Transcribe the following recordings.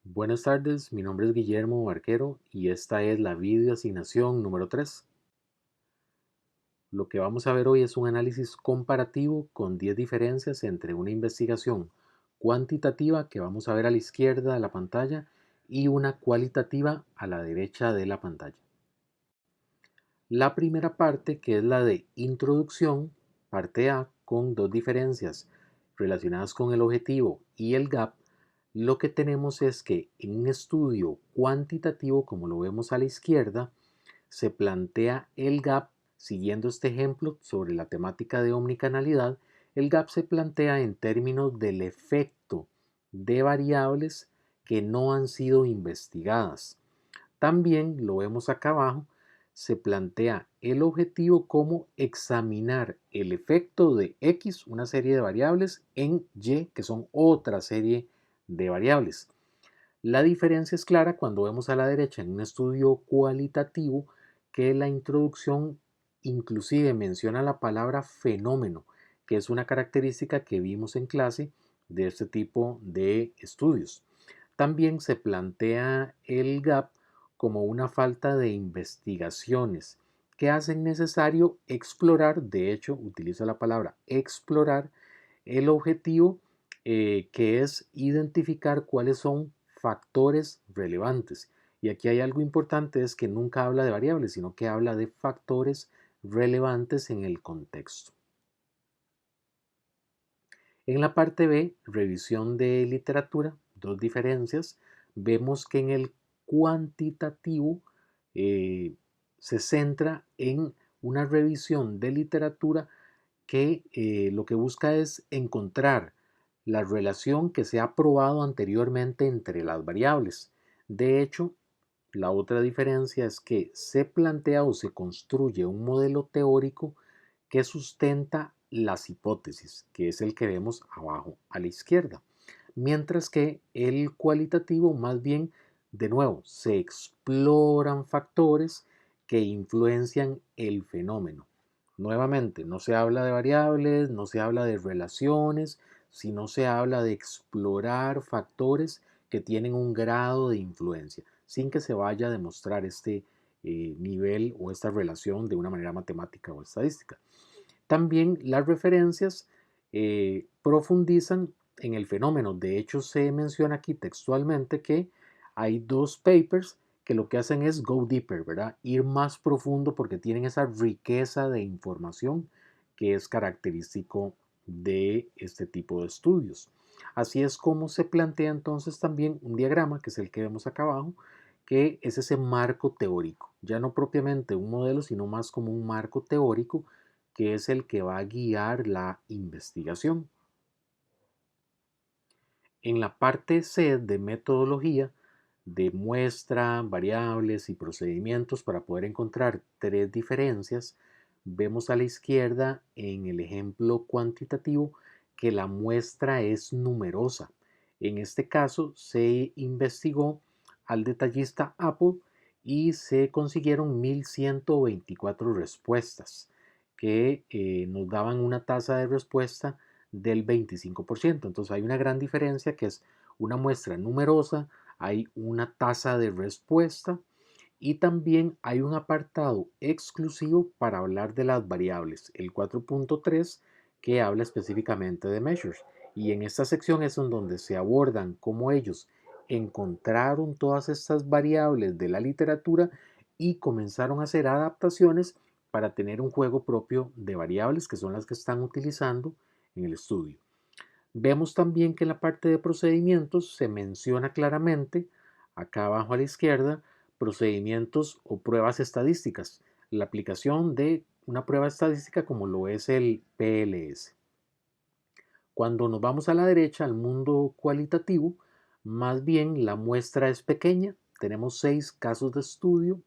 Buenas tardes, mi nombre es Guillermo Barquero y esta es la video asignación número 3. Lo que vamos a ver hoy es un análisis comparativo con 10 diferencias entre una investigación cuantitativa que vamos a ver a la izquierda de la pantalla y una cualitativa a la derecha de la pantalla. La primera parte, que es la de introducción, parte A, con dos diferencias relacionadas con el objetivo y el gap, lo que tenemos es que en un estudio cuantitativo, como lo vemos a la izquierda, se plantea el gap, siguiendo este ejemplo sobre la temática de omnicanalidad, el gap se plantea en términos del efecto de variables que no han sido investigadas. También lo vemos acá abajo, se plantea el objetivo como examinar el efecto de X, una serie de variables, en Y, que son otra serie de variables. La diferencia es clara cuando vemos a la derecha en un estudio cualitativo que la introducción inclusive menciona la palabra fenómeno, que es una característica que vimos en clase de este tipo de estudios. También se plantea el gap como una falta de investigaciones que hacen necesario explorar, de hecho utiliza la palabra explorar, el objetivo que es identificar cuáles son factores relevantes. Y aquí hay algo importante, es que nunca habla de variables, sino que habla de factores relevantes en el contexto. En la parte B, revisión de literatura, dos diferencias. Vemos que en el cuantitativo eh, se centra en una revisión de literatura que lo que busca es encontrar la relación que se ha probado anteriormente entre las variables. De hecho, la otra diferencia es que se plantea o se construye un modelo teórico que sustenta las hipótesis, que es el que vemos abajo a la izquierda. Mientras que el cualitativo más bien, de nuevo, se exploran factores que influencian el fenómeno. Nuevamente, no se habla de variables, no se habla de relaciones, sino se habla de explorar factores que tienen un grado de influencia, sin que se vaya a demostrar este nivel o esta relación de una manera matemática o estadística. También las referencias profundizan en el fenómeno. De hecho, se menciona aquí textualmente que hay dos papers que lo que hacen es go deeper, ¿verdad? Ir más profundo porque tienen esa riqueza de información que es característico de este tipo de estudios. Así es como se plantea entonces también un diagrama, que es el que vemos acá abajo, que es ese marco teórico, ya no propiamente un modelo, sino más como un marco teórico que es el que va a guiar la investigación. En la parte C de metodología, de muestra, variables y procedimientos para poder encontrar tres diferencias, vemos a la izquierda en el ejemplo cuantitativo que la muestra es numerosa. En este caso se investigó al detallista Apple y se consiguieron 1124 respuestas que nos daban una tasa de respuesta del 25%. Entonces hay una gran diferencia que es una muestra numerosa, hay una tasa de respuesta y también hay un apartado exclusivo para hablar de las variables, el 4.3, que habla específicamente de measures. Y en esta sección es en donde se abordan cómo ellos encontraron todas estas variables de la literatura y comenzaron a hacer adaptaciones para tener un juego propio de variables que son las que están utilizando en el estudio. Vemos también que en la parte de procedimientos se menciona claramente, acá abajo a la izquierda, procedimientos o pruebas estadísticas, la aplicación de una prueba estadística como lo es el PLS. Cuando nos vamos a la derecha, al mundo cualitativo, más bien la muestra es pequeña, tenemos 6 casos de estudio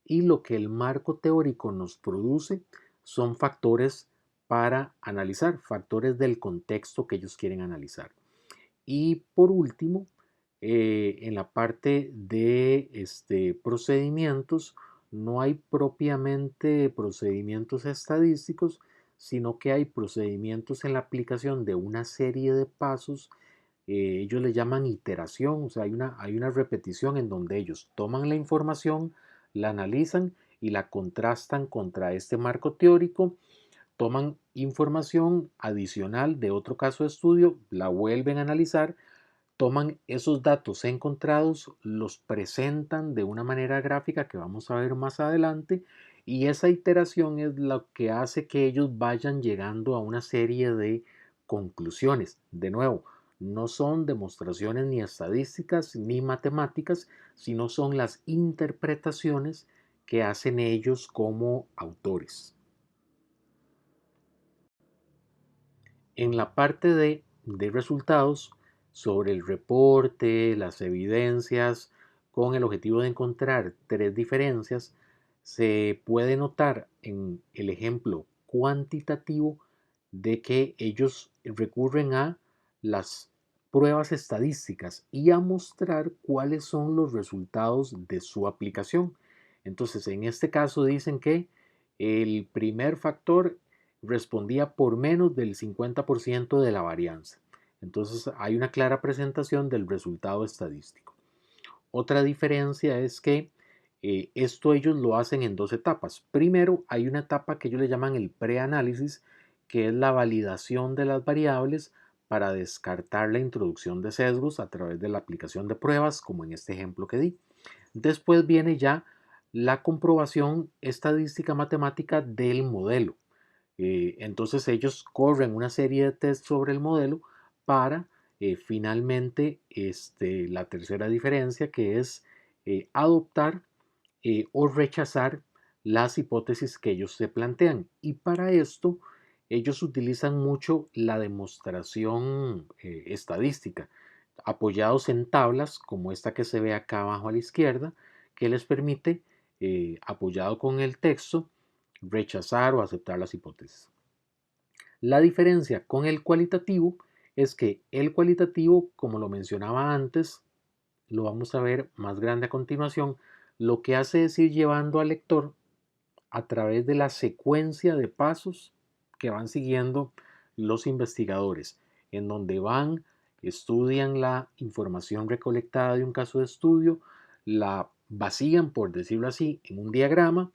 y lo que el marco teórico nos produce son factores para analizar, factores del contexto que ellos quieren analizar. Y por último, en la parte de procedimientos, no hay propiamente procedimientos estadísticos, sino que hay procedimientos en la aplicación de una serie de pasos ellos le llaman iteración, o sea, hay una repetición en donde ellos toman la información, la analizan y la contrastan contra este marco teórico, toman información adicional de otro caso de estudio, la vuelven a analizar, toman esos datos encontrados, los presentan de una manera gráfica que vamos a ver más adelante, y esa iteración es lo que hace que ellos vayan llegando a una serie de conclusiones. De nuevo, no son demostraciones ni estadísticas ni matemáticas, sino son las interpretaciones que hacen ellos como autores. En la parte de resultados, sobre el reporte, las evidencias, con el objetivo de encontrar tres diferencias, se puede notar en el ejemplo cuantitativo de que ellos recurren a las pruebas estadísticas y a mostrar cuáles son los resultados de su aplicación. Entonces, en este caso dicen que el primer factor respondía por menos del 50% de la varianza. Entonces hay una clara presentación del resultado estadístico. Otra diferencia es que esto ellos lo hacen en dos etapas. Primero hay una etapa que ellos le llaman el preanálisis, que es la validación de las variables para descartar la introducción de sesgos a través de la aplicación de pruebas, como en este ejemplo que di. Después viene ya la comprobación estadística matemática del modelo. Entonces ellos corren una serie de tests sobre el modelo para finalmente la tercera diferencia, que es adoptar o rechazar las hipótesis que ellos se plantean. Y para esto ellos utilizan mucho la demostración estadística, apoyados en tablas como esta que se ve acá abajo a la izquierda, que les permite, apoyado con el texto, rechazar o aceptar las hipótesis. La diferencia con el cualitativo es que el cualitativo, como lo mencionaba antes, lo vamos a ver más grande a continuación, lo que hace es ir llevando al lector a través de la secuencia de pasos que van siguiendo los investigadores, en donde van, estudian la información recolectada de un caso de estudio, la vacían, por decirlo así, en un diagrama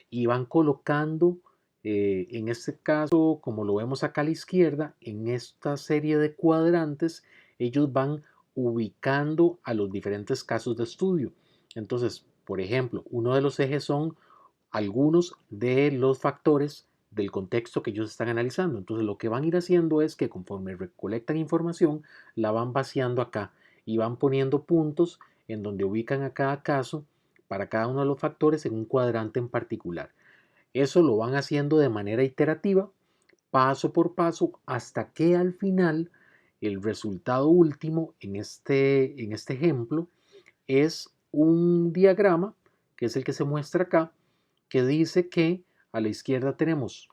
y van colocando, en este caso, como lo vemos acá a la izquierda, en esta serie de cuadrantes, ellos van ubicando a los diferentes casos de estudio. Entonces, por ejemplo, uno de los ejes son algunos de los factores del contexto que ellos están analizando. Entonces lo que van a ir haciendo es que conforme recolectan información, la van vaciando acá y van poniendo puntos en donde ubican a cada caso para cada uno de los factores en un cuadrante en particular. Eso lo van haciendo de manera iterativa, paso por paso, hasta que al final el resultado último en este ejemplo es un diagrama, que es el que se muestra acá, que dice que a la izquierda tenemos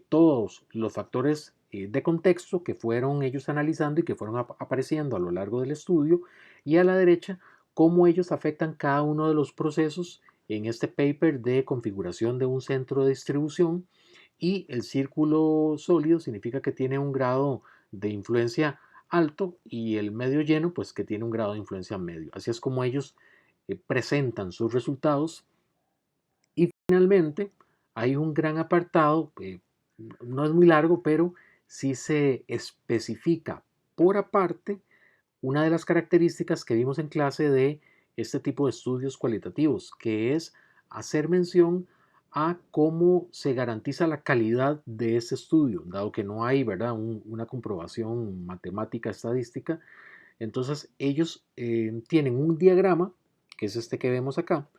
todos los factores de contexto que fueron ellos analizando y que fueron apareciendo a lo largo del estudio, y a la derecha cómo ellos afectan cada uno de los procesos en este paper de configuración de un centro de distribución, y el círculo sólido significa que tiene un grado de influencia alto y el medio lleno pues que tiene un grado de influencia medio. Así es como ellos presentan sus resultados. Y finalmente hay un gran apartado, no es muy largo, pero sí se especifica por aparte una de las características que vimos en clase de este tipo de estudios cualitativos, que es hacer mención a cómo se garantiza la calidad de ese estudio, dado que no hay, ¿verdad?, una comprobación matemática estadística. Entonces ellos tienen un diagrama, que es este que vemos acá,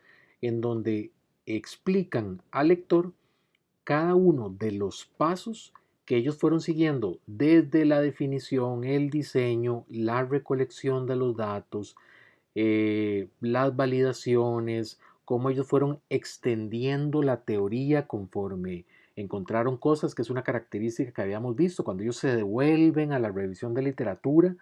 en donde explican al lector cada uno de los pasos que ellos fueron siguiendo desde la definición, el diseño, la recolección de los datos, las validaciones, cómo ellos fueron extendiendo la teoría conforme encontraron cosas, que es una característica que habíamos visto cuando ellos se devuelven a la revisión de literatura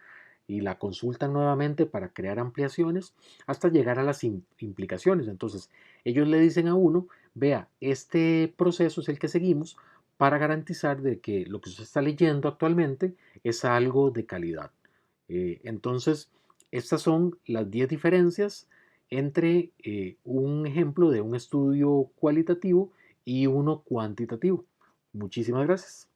y la consultan nuevamente para crear ampliaciones hasta llegar a las implicaciones. Entonces, ellos le dicen a uno, vea, este proceso es el que seguimos para garantizar de que lo que usted está leyendo actualmente es algo de calidad. Entonces, estas son las 10 diferencias entre un ejemplo de un estudio cualitativo y uno cuantitativo. Muchísimas gracias.